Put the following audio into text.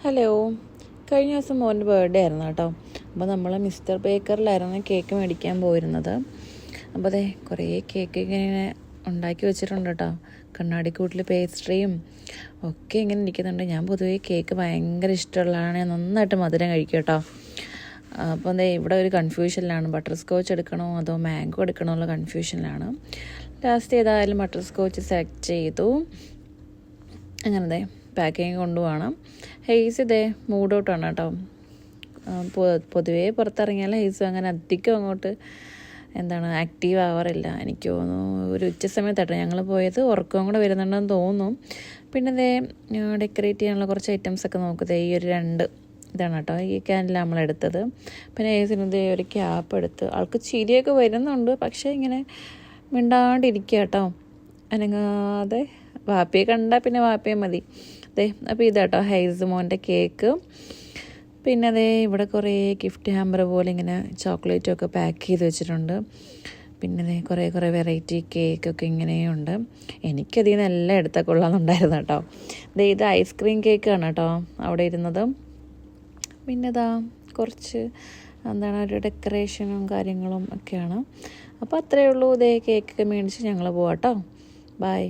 Hello. കഴിഞ്ഞ ദിവസം മോൻ്റെ ബർത്ത്ഡേ ആയിരുന്നു കേട്ടോ. അപ്പോൾ നമ്മൾ മിസ്റ്റർ ബേക്കറിലായിരുന്നു കേക്ക് മേടിക്കാൻ പോയിരുന്നത്. അപ്പോൾ അതെ കുറേ കേക്ക് ഇങ്ങനെ ഉണ്ടാക്കി വെച്ചിട്ടുണ്ട് കേട്ടോ. കണ്ണാടിക്കൂട്ടിൽ പേസ്ട്രിയും ഒക്കെ ഇങ്ങനെ ഇരിക്കുന്നുണ്ട്. ഞാൻ പൊതുവേ കേക്ക് ഭയങ്കര ഇഷ്ടമുള്ളതാണ്. ഞാൻ നന്നായിട്ട് മധുരം കഴിക്കും കേട്ടോ. അപ്പോൾ അതെ ഇവിടെ ഒരു കൺഫ്യൂഷനിലാണ്. ബട്ടർ സ്കോച്ച് എടുക്കണോ അതോ മാംഗോ എടുക്കണോ എന്നുള്ള കൺഫ്യൂഷനിലാണ്. ലാസ്റ്റ് ഏതായാലും ബട്ടർ സ്കോച്ച് സെലക്ട് ചെയ്തു. അങ്ങനെ അതെ പാക്കിങ് കൊണ്ടുപോകണം. ഹെയ്സ് ഇതേ മൂഡ് ഔട്ടാണ് കേട്ടോ. പൊതുവേ പുറത്തിറങ്ങിയാൽ ഹെയ്സ് അങ്ങനെ അധികം അങ്ങോട്ട് ആക്റ്റീവ് ആവാറില്ല. എനിക്ക് തോന്നുന്നു ഒരു ഉച്ച സമയത്താട്ടോ ഞങ്ങൾ പോയത്. ഉറക്കവും കൂടെ വരുന്നുണ്ടെന്ന് തോന്നുന്നു. പിന്നെ ഇതേ ഡെക്കറേറ്റ് ചെയ്യാനുള്ള കുറച്ച് ഐറ്റംസൊക്കെ നോക്കുന്നത് ഈ ഒരു 2 ഇതാണ് കേട്ടോ. ഈ ക്യാനിലാണ് നമ്മളെടുത്തത്. പിന്നെ ഹെയ്സിന് ഇതേ ഒരു ക്യാപ്പ് എടുത്ത്. ആൾക്ക് ചിരിയൊക്കെ വരുന്നുണ്ട്, പക്ഷേ ഇങ്ങനെ മിണ്ടാണ്ടിരിക്കുക കേട്ടോ, അനങ്ങാതെ. വാപ്പിയെ കണ്ടാൽ പിന്നെ വാപ്പിയെ മതി. അതെ അപ്പോൾ ഇതാട്ടോ ഹൈസ് മോൻ്റെ കേക്ക്. പിന്നെ അതേ ഇവിടെ കുറേ ഗിഫ്റ്റ് ഹാമ്പർ പോലെ ഇങ്ങനെ ചോക്ലേറ്റൊക്കെ പാക്ക് ചെയ്ത് വെച്ചിട്ടുണ്ട്. പിന്നെ അതേ കുറേ വെറൈറ്റി കേക്കൊക്കെ ഇങ്ങനെയുണ്ട്. എനിക്കതിൽ നിന്ന് എല്ലാം എടുത്താൽ കൊള്ളാമെന്നുണ്ടായിരുന്നു കേട്ടോ. ഇത് ഐസ്ക്രീം കേക്കാണ് കേട്ടോ അവിടെ ഇരുന്നത്. പിന്നെ ഇതാ കുറച്ച് ഒരു ഡെക്കറേഷനും കാര്യങ്ങളും ഒക്കെയാണ്. അപ്പോൾ അത്രയേ ഉള്ളൂ. കേക്കൊക്കെ മേടിച്ച് ഞങ്ങൾ പോവാം കേട്ടോ. ബൈ.